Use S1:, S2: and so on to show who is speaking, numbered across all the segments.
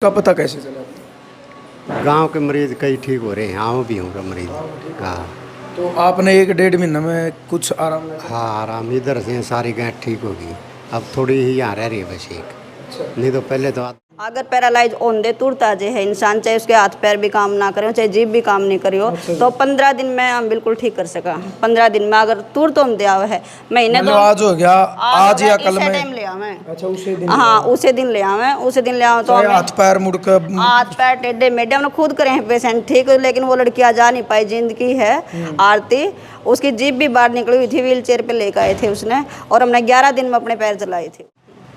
S1: का पता कैसे चला?
S2: गांव के मरीज कई ठीक हो रहे हैं, आऊँ भी हूँ मरीज। हाँ
S1: तो आपने 1 डेढ़ महीने में कुछ आराम लगा?
S2: हाँ, आराम इधर से सारी गांठ ठीक होगी। अब थोड़ी ही यहाँ रह रही है बस एक, नहीं तो पहले तो
S3: अगर पैरालाइज होंदे तुरंत आ जाए है इंसान, चाहे उसके हाथ पैर भी काम ना करे, चाहे जीभ भी काम नहीं करी हो, तो 15 दिन में हम बिल्कुल ठीक कर सका। 15 दिन में अगर तुरंत होंदे आवे है, महीने
S1: मतलब
S3: तो
S1: आज हो गया, आज या कल में?
S3: टाइम ले आवे।
S1: अच्छा, उसे दिन?
S3: हाँ, उसे दिन ले आवे, उसे दिन ले आवे तो हमें
S1: हाथ पैर मुड़ कर,
S3: हाथ पैर टेढ़े मेढ़े हमने खुद करे हैं पेशेंट ठीक, लेकिन वो लड़की आ जा नहीं पाई। जिंदगी है आरती, उसकी जीभ भी बाहर निकली हुई थी, व्हील चेयर पे लेकर आए थे उसने, और हमने 11 दिन में अपने पैर चलाए थे।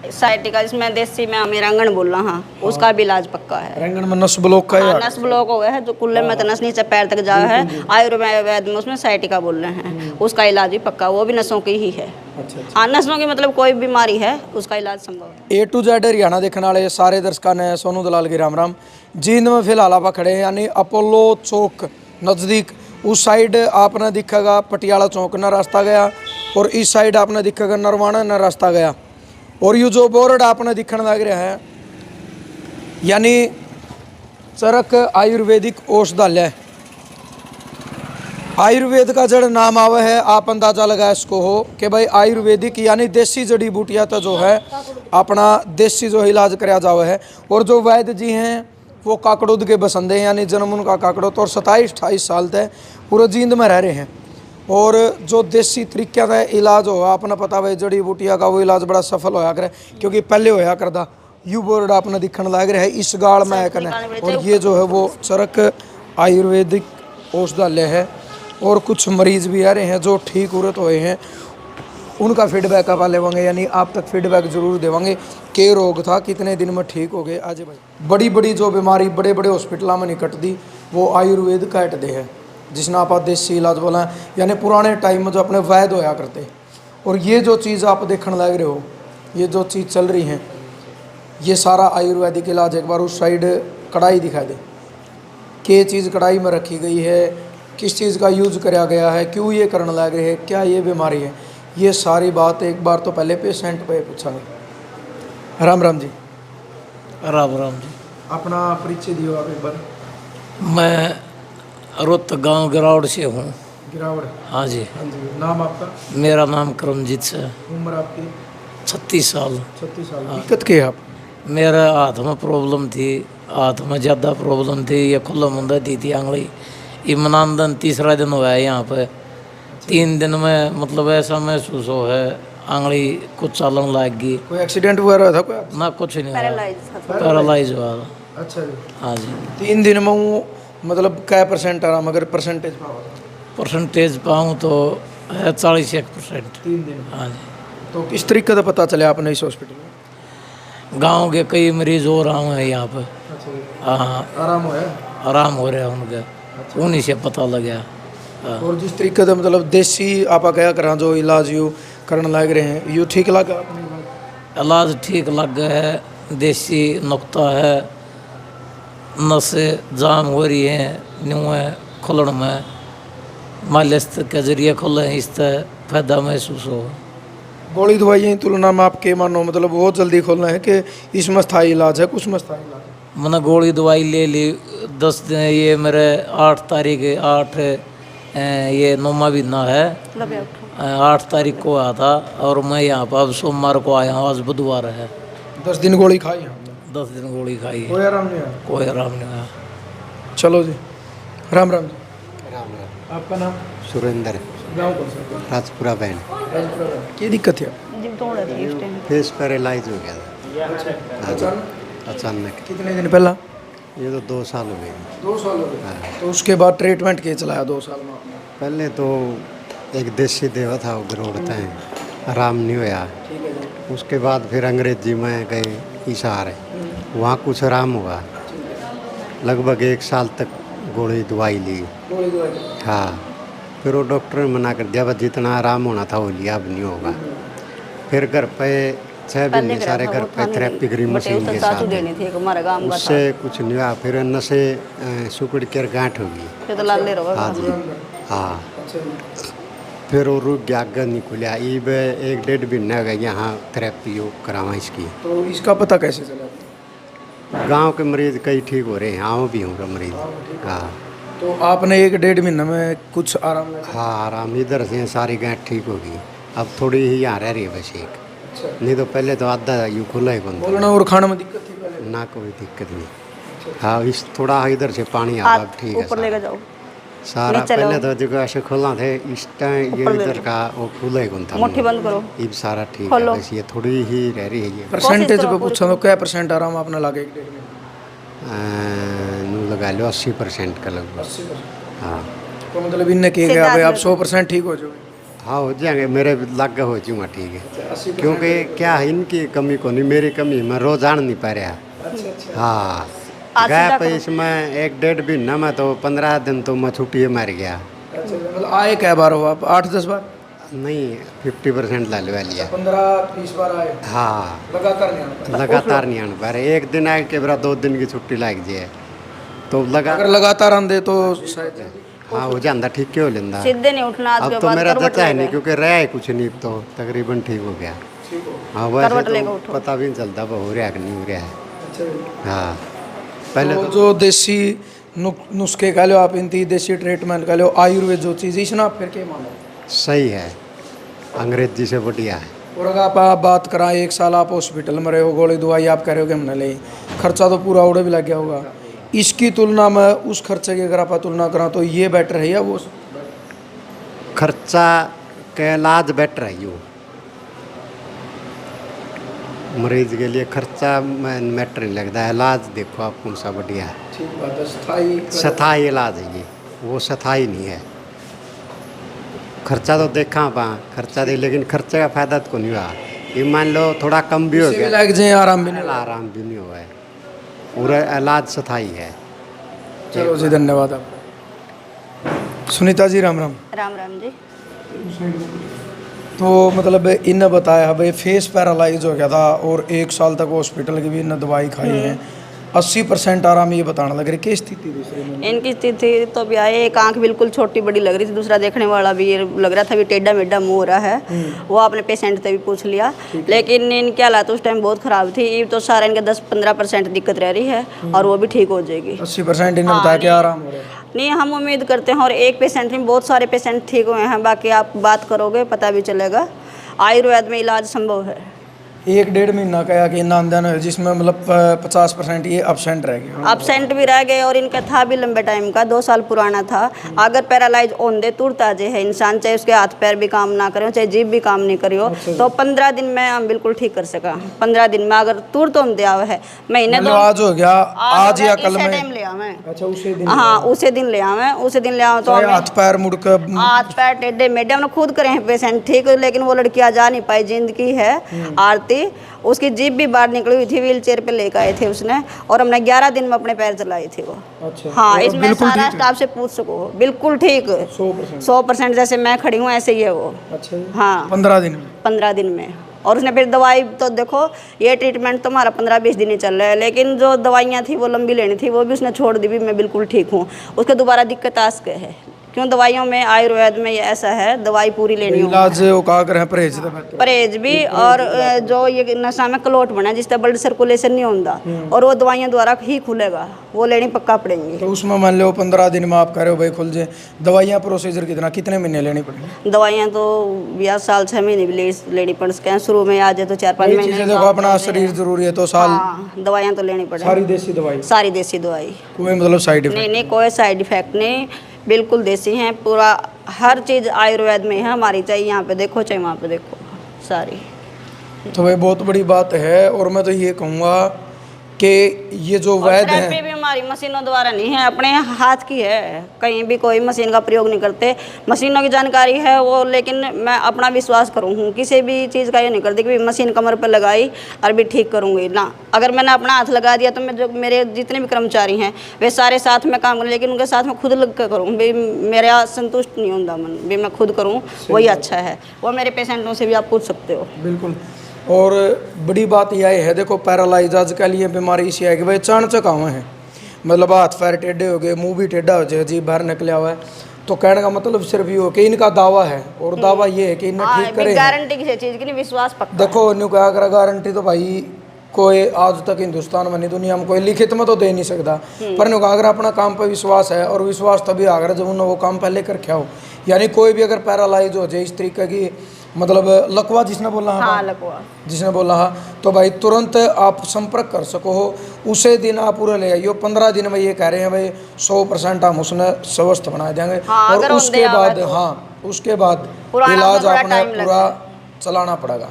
S3: साइटिका, इसमें देसी में हमें रंगन बोलना। हाँ, उसका भी इलाज पक्का है।
S1: रंगन में नस ब्लॉक का?
S3: हाँ, नस ब्लॉक हो गया है, जो कुल्ले में तो नस नीचे पैर तक जा है, आयुर्वेद में उसमें साइटिका बोल रहे हैं, उसका इलाज भी पक्का, वो भी नसों की ही है।
S1: अच्छा।
S3: हाँ, नसों की मतलब कोई बीमारी है उसका इलाज संभव है।
S1: A to Z हरियाणा देखने वाले सारे दर्शकों ने सोनू दलाल की राम राम। जींद में फिलहाल आप खड़े हैं, यानी अपोलो चौक नज़दीक। उस साइड आपने दिखेगा पटियाला चौक न रास्ता गया, और इस साइड आपने दिखेगा नरवाना न रास्ता गया। और ये जो बोर्ड आपने दिखने लग रहा है, यानी चरक आयुर्वेदिक औषधालय। आयुर्वेद का जड़ नाम आवा है, आप अंदाजा लगा इसको हो कि भाई आयुर्वेदिक यानी देसी जड़ी बूटियाँ तो जो है अपना देसी जो इलाज कराया जावा है। और जो वैद्य जी हैं वो काकड़ोद के बसंदे हैं, यानी जन्म उनका काकड़ोद, और 27-28 साल तक पूरे जींद में रह रहे हैं। और जो देसी तरीक़े का इलाज होगा, अपना पता भाई जड़ी बूटिया का वो इलाज बड़ा सफल होया करे, क्योंकि पहले होया करता। यू बोर्ड आपने दिखने लग रहा है इस गाड़ में करना, और ये जो है वो चरक आयुर्वेदिक औषधालय है। और कुछ मरीज भी आ रहे हैं जो ठीक उरत हुए हैं, उनका फीडबैक आप लेवांगे, यानी आप तक फीडबैक जरूर देवांगे के रोग था, कितने दिन में ठीक हो गए। आज भाई बड़ी बड़ी जो बीमारी बड़े बड़े हॉस्पिटलों में नहीं कटती, वो आयुर्वेद कट दे है, जिसने आप देसी इलाज बोला, यानी पुराने टाइम में जो अपने वैद्य होया करते। और ये जो चीज़ आप देखने लग रहे हो, ये जो चीज़ चल रही है, ये सारा आयुर्वेदिक इलाज। एक बार उस साइड कढ़ाई दिखा दे, क्या चीज़ कढ़ाई में रखी गई है, किस चीज़ का यूज कराया गया है, क्यों ये करने लग रहे हैं, क्या ये बीमारी है, ये सारी बात एक बार तो पहले पेशेंट पे पूछांगे। राम राम जी।
S4: राम राम जी।
S1: अपना परिचय दियो आप एक बार।
S4: मैं रोहतक गांव गिरावड़ से हूँ।
S1: गिरावड़?
S4: हाँ जी।
S1: हाँ जी। नाम आपका?
S4: मेरा नाम करमजीत से।
S1: उम्र आपकी?
S4: 36 साल।
S1: 36 साल। दिक्कत क्या है आप?
S4: मेरा हाथ में प्रॉब्लम थी, हाथ में ज़्यादा प्रॉब्लम थी, ये खुला मुंदा दी थी आंगली। इमनान तीसरा दिन हुआ है यहाँ पे। 3 दिन में मतलब ऐसा महसूस हो है आंगली कुछ चलन लग गई।
S1: कोई एक्सीडेंट वगैरह था कोई?
S4: ना, कुछ नहीं हुआ,
S3: पैरालाइज
S4: पैरालाइज हुआ।
S1: अच्छा जी।
S4: हाँ जी।
S1: 3 दिन में वो मतलब क्या % आराम, अगर परसेंटेज पाओ?
S4: परसेंटेज पाऊँ तो है 41%।
S1: 3 दिन?
S4: हाँ जी।
S1: तो किस तरीके से पता चले आपने इस हॉस्पिटल में?
S4: गांव के कई मरीज और आए हैं यहाँ पे।
S1: अच्छा।
S4: हाँ,
S1: आराम हो है?
S4: आराम हो रहा है उनके, उन्हीं से पता लगा। हाँ।
S1: और जिस तरीके से मतलब देसी आप क्या करा जो इलाज यू करने लग रहे हैं, यू ठीक लगा आपने?
S4: इलाज ठीक लग गया है, देसी नुक्ता है, नसें जाम हो रही हैं, न्यूँ खुलन में मालिश के जरिए खुले हैं, इससे फायदा महसूस हो।
S1: गोली दवाई की तुलना में आप के मानो, मतलब बहुत जल्दी खोलना है कि इसमें स्थायी इलाज है, कुछ में स्थायी इलाज है?
S4: मैंने गोली दवाई ले ली 10 दिन, ये मेरे 8 तारीख 8 ये 9वां महीना है, 8 तारीख को आया था, और मैं यहाँ पर अब सोमवार को आया हूँ, आज बुधवार है।
S1: 10 दिन गोली खाई आपने?
S4: 10 दिन गोली खाई है,
S1: कोई आराम नहीं आया?
S4: कोई आराम नहीं आया।
S1: चलो जी, राम राम जी।
S2: राम राम।
S1: आपका नाम?
S2: सुरेंद्र।
S1: गाँव कौन सा?
S2: राजपुरा बहन।
S1: क्या दिक्कत है?
S2: फेस पैरालाइज हो गया था।
S1: अचानक?
S2: अचानक।
S1: कितने दिन पहला?
S2: ये तो 2 साल हो गए।
S1: 2 साल हो गए। तो उसके बाद ट्रीटमेंट क्या चलाया 2 साल में आपने?
S2: पहले तो एक देसी देवा था, वो गरोड़ते हैं, आराम नहीं होया। उसके बाद फिर अंग्रेजी में गए इशार, वहाँ कुछ आराम हुआ। लगभग 1 साल तक गोली दवाई ली।
S1: गोली दवाई?
S2: हाँ। फिर वो डॉक्टर ने मना कर दिया, बस जितना आराम होना था वो लिया, अब नहीं होगा। फिर घर पे 6 महीने सारे घर पे थेरेपी करी मशीन के साथ, उससे कुछ नहीं हुआ। फिर नशे सुकड़ कर गांठ होगी। हाँ जी। हाँ। फिर वो रुक गया, आगे नहीं खुला। ईब 1 डेढ़ महीना हो गया यहाँ थेरेपी करावा इसकी।
S1: तो इसका पता कैसे चला?
S2: गांव के मरीज कई ठीक हो रहे हैं, आऊँ भी हूँ मरीज। हाँ
S1: तो आपने 1-1.5 महीने में कुछ आराम लगा?
S2: हाँ आराम, इधर से सारी गांठ ठीक होगी। अब थोड़ी ही यहाँ रह रही है बस एक, नहीं तो पहले तो आधा यूँ खुला ही बंद था।
S1: बोलना और खाने में दिक्कत थी पहले?
S2: ना कोई दिक्कत नहीं। हाँ इस थोड़ा इधर से पानी आता अब ठीक है
S3: ऊपर लेकर जाओ।
S2: सारा।
S3: नीचे
S2: पहले
S3: लो।
S2: तो जो ऐसे खुला थे, इस टाइम ये इधर का वो खुला ही कौन था।
S3: मुट्ठी बंद करो।
S2: अब सारा ठीक है,
S3: खोलो।
S2: बस ये थोड़ी ही रह रही है ये।
S1: परसेंटेज
S3: करो
S1: पे पूछा तो क्या परसेंट आराम आपने लगे 1-1.5 महीने?
S2: नू लगा लो 80% का लगभग।
S1: 80%।
S2: हाँ
S1: तो मतलब इनने किए गया भाई आप 100% ठीक हो जाओगे?
S2: हाँ हो जाएंगे, मेरे लग हो जाऊँगा ठीक है।
S1: 80%?
S2: क्योंकि क्या है इनकी कमी को नहीं, मेरी कमी मैं रोज आन नहीं पा रहा।
S1: अच्छा।
S2: हाँ
S3: आज
S2: गया
S3: सीधा
S2: पे
S3: करो।
S2: इसमें 1-1.5 महीना में तो 15 दिन तो मैं छुट्टी मार गया।
S1: अच्छा मतलब आए क्या बार हो आप? 8-10 बार?
S2: नहीं 50% ला लिया।
S1: 15-20 बार आए?
S2: हाँ
S1: लगातार नहीं आता?
S2: लगातार नहीं आने पा रहे, एक दिन आए के बरा 2 दिन की छुट्टी लग जाए तो लगा।
S1: अगर लगातार आंदे तो शायद
S2: हाँ हो जाता ठीक क्यों लेंदा।
S3: सीधे नहीं उठना आज के
S2: अब तो
S3: बाद,
S2: मेरा
S3: करवट
S2: जचा है नहीं
S3: लेगा।
S2: क्योंकि रहा है कुछ नहीं, तो तकरीबन ठीक हो गया।
S1: ठीक हो।
S2: हाँ वैसे
S3: करवट लेकर
S2: तो
S3: उठो।
S2: पता भी नहीं चलता वो हो रहा है कि नहीं हो रहा है।
S1: अच्छा।
S2: हाँ पहले
S1: तो
S2: तो
S1: जो देसी नुस्खे कह लो आप, इनती देसी ट्रीटमेंट कह लो, आयुर्वेद जो चीज़ इसना आप फिर क्या मानो?
S2: सही है, अंग्रेजी से बढ़िया है।
S1: और अगर आप बात कराएं 1 साल आप हॉस्पिटल में रहे हो, गोली दवाई आप कह रहे हो कि हमने ली, खर्चा तो पूरा उड़े भी लग गया होगा। इसकी तुलना में उस खर्चे की अगर आप तुलना करा तो ये बेटर है या वो?
S2: खर्चा के इलाज बेटर है यूँ, मरीज के लिए खर्चा मैटर नहीं लगता है। इलाज देखो आप कौन सा बढ़िया है,
S1: ठीक बात है। स्थायी
S2: स्थाई इलाज है ये, वो स्थाई नहीं है। खर्चा तो देखा पा खर्चा दे, लेकिन खर्चे का फायदा तो नहीं हुआ। ये मान लो थोड़ा कम भी हो
S1: इसे भी
S2: गया,
S1: लग जाए आराम भी नहीं।
S2: आराम भी नहीं हुआ है, पूरा इलाज स्थाई है।
S1: चलो जी धन्यवाद आपका। सुनीता जी राम राम।
S3: राम राम जी।
S1: तो मतलब इन्हें बताया भाई फेस पैरालाइज हो गया था और 1 साल तक हॉस्पिटल की भी इन्हें दवाई खाई है, 80% आराम ये बताने लग रही। क्या स्थिति दूसरे में?
S3: इनकी स्थिति तो भी आए, एक आंख बिल्कुल छोटी बड़ी लग रही थी, दूसरा देखने वाला भी ये लग रहा था भी टेढ़ा मेढ़ा मुंह हो रहा है। वो आपने पेशेंट से भी पूछ लिया, लेकिन इनकी हालत उस टाइम बहुत ख़राब थी। ये तो सारा इनका 10-15% दिक्कत रह रही है और वो भी ठीक हो जाएगी।
S1: 80% इन्हें बताया कि आराम हो रहा है।
S3: नहीं हम उम्मीद करते हैं, और एक पेशेंट में बहुत सारे पेशेंट ठीक हुए हैं, बाकी आप बात करोगे पता भी चलेगा। आयुर्वेद में इलाज संभव है।
S1: 1-1.5 महीना का कि नामदान है जिसमें मतलब 50% ये absent रह गए।
S3: एब्सेंट भी रह गए और इनका था भी लंबे टाइम का, 2 साल पुराना था। अगर पैरालाइज ओंदे तुरंत आ जाए है इंसान, चाहे उसके हाथ पैर भी काम ना करे, चाहे जीभ भी काम नहीं करी हो, तो 15 दिन में हम बिल्कुल ठीक कर सका। 15 दिन में अगर तुरंत ओंदे आवे है, महीने
S1: मतलब
S3: तो
S1: आज हो गया, आज या कल में?
S3: टाइम ले आवे।
S1: अच्छा उसे दिन
S3: हाँ उसे दिन ले आवे, उसे दिन ले आवे तो
S1: चाहे
S3: हमें
S1: हाथ पैर मुड़ कर
S3: हाथ पैर टेढ़े मेढ़े हमने खुद करे हैं पेशेंट ठीक, लेकिन वो लड़की आज जा नहीं पाई। जिंदगी है आरती, उसकी जीभ भी बाहर निकली हुई थी, व्हील चेयर पे लेकर आए थे उसने, और हमने 11 दिन में अपने पैर चलाए थे वो।
S1: अच्छा।
S3: हाँ
S1: और
S3: इसमें
S1: बिल्कुल
S3: सारा
S1: ठीक है?
S3: स्टाफ से पूछ सको, बिल्कुल ठीक
S1: 100%।
S3: 100% जैसे मैं खड़ी हूँ ऐसे ही है वो।
S1: अच्छा जी।
S3: हाँ
S1: 15 दिन में?
S3: 15 दिन में। और उसने फिर दवाई तो देखो, ये ट्रीटमेंट तो हमारा 15-20 दिन ही चल रहा है, लेकिन जो दवाइयाँ थी वो लंबी लेनी थी, वो भी उसने छोड़ दी भी। मैं बिल्कुल ठीक हूँ। उसके दोबारा दिक्कत आ सके है, क्यों दवाइयों में आयुर्वेद में ये ऐसा है, दवाई पूरी लेनी होगी।
S1: इलाज वो कहा करें परहेज तो बेहतर।
S3: परहेज भी, और जो ये नशा में क्लोट बना जिससे ब्लड सर्कुलेशन नहीं होता, और वो दवाइयों द्वारा ही खुलेगा, वो लेनी पक्का पड़ेंगी।
S1: तो उसमें मान लो 15 दिन में आप कह रहे हो भाई खुल जाए। दवाइयाँ प्रोसीजर कितने महीने लेनी पड़ेगी?
S3: दवाइयाँ तो 20 साल 6 महीने भी लेनी पड़ सके, शुरू में आ जाए तो 4-5
S1: ये
S3: महीने।
S1: चीजें देखो अपना शरीर जरूरी है तो साल
S3: हाँ दवाइयाँ तो लेनी पड़े,
S1: सारी देसी दवाई,
S3: सारी देसी दवाई।
S1: कोई मतलब साइड इफेक्ट?
S3: नहीं नहीं कोई साइड इफेक्ट नहीं, बिल्कुल देसी हैं। पूरा हर चीज़ आयुर्वेद में है हमारी, चाहे यहाँ पे देखो चाहे वहाँ पे देखो, सारी।
S1: तो भाई बहुत बड़ी बात है। और मैं तो ये कहूँगा कि ये जो वैद्य
S3: थेरेपी
S1: है
S3: भी हमारी मशीनों द्वारा नहीं है, अपने हाथ की है। कहीं भी कोई मशीन का प्रयोग नहीं करते, मशीनों की जानकारी है वो, लेकिन मैं अपना विश्वास करूँ किसी भी चीज़ का ये नहीं करती कि मशीन कमर पर लगाई और भी ठीक करूँगी ना। अगर मैंने अपना हाथ लगा दिया तो मैं जो मेरे जितने भी कर्मचारी हैं वे सारे साथ में काम करें, लेकिन उनके साथ में खुद लग कर करूँ भी, मेरा संतुष्ट नहीं होता मन भी, मैं खुद करूँ वही अच्छा है। वो मेरे पेशेंटों से भी आप पूछ सकते हो।
S1: बिल्कुल। और बड़ी बात यह है देखो पैरालाइज आजकल ये बीमारी इसी है कि भाई चाणचक आवे हैं, मतलब हाथ पैर टेढ़े हो गए, मुंह भी टेढ़ा हो जाए, जीभ बाहर निकला हुआ है। तो कहने का मतलब सिर्फ ये हो कि इनका दावा है, और दावा ये है कि इन्हें ठीक करे।
S3: गारंटी किसी चीज़ की नहीं, विश्वास पक्का।
S1: देखो इन्हें क्या करा गारंटी तो भाई कोई आज तक हिंदुस्तान में नहीं दुनिया में कोई लिखित में तो दे नहीं सकता, पर उनका अगर अपना काम पर विश्वास है, और विश्वास तभी आगर जब उन्होंने वो काम पहले करके आओ। यानी कोई भी अगर पैरालाइज हो जाए इस तरीके की, मतलब लकवा जिसने बोला,
S3: हाँ लकवा
S1: जिसने बोला हाँ, तो भाई तुरंत आप संपर्क कर सको हो, उसे दिन आप पूरा ले आइयो। 15 दिन में ये कह रहे हैं भाई 100% हम उसने स्वस्थ बना देंगे।
S3: हाँ,
S1: और
S3: अगर
S1: उसके
S3: उनके
S1: बाद
S3: आवे तो।
S1: हाँ उसके बाद
S3: पुराना
S1: इलाज
S3: थोड़ा
S1: आपने
S3: टाइम
S1: पूरा चलाना पड़ेगा।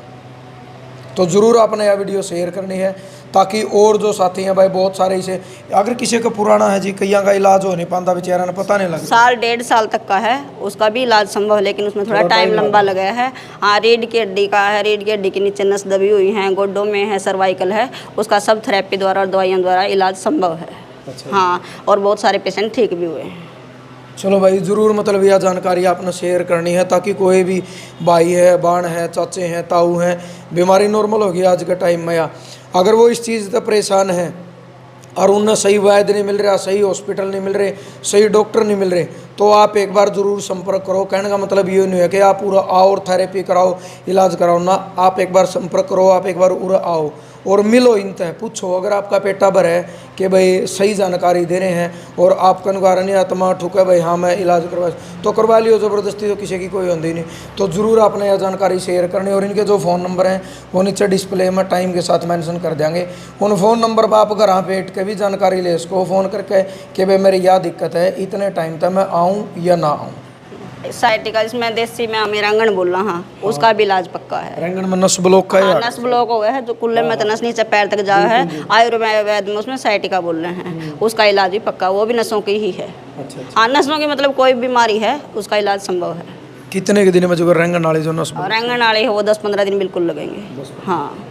S1: तो ज़रूर आपने यह वीडियो शेयर करनी है, ताकि और जो साथी हैं भाई बहुत सारे इसे, अगर किसी का पुराना है जी, कईयों का इलाज हो नहीं पाता, बेचारा ने पता नहीं लगता,
S3: साल 1.5 साल तक का है उसका भी इलाज संभव है, लेकिन उसमें थोड़ा टाइम लंबा लगा है। हाँ, रीढ़ की हड्डी का है, रीढ़ की हड्डी के नीचे नस दबी हुई है, गोड्डों में है, सर्वाइकल है, उसका सब थेरेपी द्वारा और दवाइयों द्वारा इलाज संभव है। हाँ, और बहुत सारे पेशेंट ठीक भी हुए हैं।
S1: चलो भाई ज़रूर मतलब यह जानकारी आपने शेयर करनी है, ताकि कोई भी भाई है, बहन है, चाचे हैं, ताऊ हैं, बीमारी नॉर्मल होगी आज के टाइम में, या अगर वो इस चीज़ से परेशान है और उन्हें सही वैद्य नहीं मिल रहा, सही हॉस्पिटल नहीं मिल रहे, सही डॉक्टर नहीं मिल रहे, तो आप एक बार ज़रूर संपर्क करो। कहने का मतलब ये नहीं है कि आप पूरा आओ और थेरेपी कराओ, इलाज कराओ ना, आप एक बार संपर्क करो, आप एक बार पूरा आओ और मिलो, इनसे पूछो। अगर आपका पेटा भर है कि भाई सही जानकारी दे रहे हैं और आपका निवारण नहीं आत्मा ठुका भाई हाँ मैं इलाज करवा, तो करवा लियो, ज़बरदस्ती तो किसी की कोई होती नहीं। तो ज़रूर आपने यह जानकारी शेयर करनी, और इनके जो फ़ोन नंबर हैं वो नीचे डिस्प्ले में टाइम के साथ मेंशन कर देंगे। उन फ़ोन नंबर पर आप घर बैठ के भी जानकारी ले इसको फ़ोन करके कि भाई मेरी यह दिक्कत है, इतने टाइम तक मैं आऊँ या ना आऊँ।
S3: साइटिका जिसमें देसी में हमें रंगन बोल रहा, हाँ उसका भी इलाज पक्का है।
S1: रंगन में नस ब्लॉक का
S3: हाँ,
S1: है,
S3: नस ब्लॉक हो गया है जो कुल्ले में नस नीचे पैर तक जा है, आयुर्वेद में उसमें साइटिका बोल रहे हैं, उसका इलाज भी पक्का, वो भी नसों की ही है।
S1: अच्छा।
S3: हाँ, नसों की मतलब कोई बीमारी है उसका इलाज संभव है।
S1: कितने के दिन में जो रंगन वाले जो नस,
S3: और रंगन वाले है वो 10-15 दिन बिल्कुल लगेंगे। हाँ,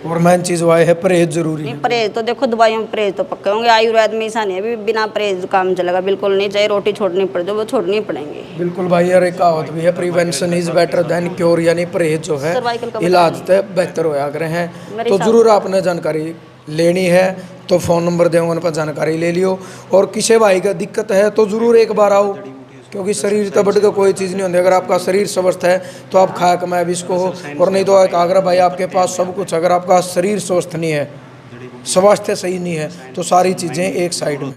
S1: और मेन चीज़ वह है परहेज जरूरी है।
S3: नहीं परहेज तो देखो दवाइयों में परहेज तो पक्के होंगे, आयुर्वेद में ऐसा नहीं है भी बिना परहेज काम चलेगा, बिल्कुल नहीं। चाहे रोटी छोड़नी पड़े जो वो छोड़नी पड़ेंगी।
S1: बिल्कुल भाई, यार एक कहावत भी है, prevention is better than cure, यानी परहेज जो है
S3: सर्वाइकल का
S1: इलाज से बेहतर होया करे हैं।
S3: मेरे
S1: तो
S3: हिसाब
S1: जरूर आपने जानकारी लेनी है तो फ़ोन नंबर देंगे उन पर जानकारी ले लियो, और किसी भाई का दिक्कत है तो ज़रूर एक बार आओ, क्योंकि शरीर तो बढ़ के कोई चीज़ नहीं होती। अगर आपका शरीर स्वस्थ है तो आप खाया कमाया भी इसको हो, और नहीं तो एक आगरा भाई आपके पास सब कुछ, अगर आपका शरीर स्वस्थ नहीं है, स्वास्थ्य सही नहीं है, तो सारी चीज़ें एक साइड में।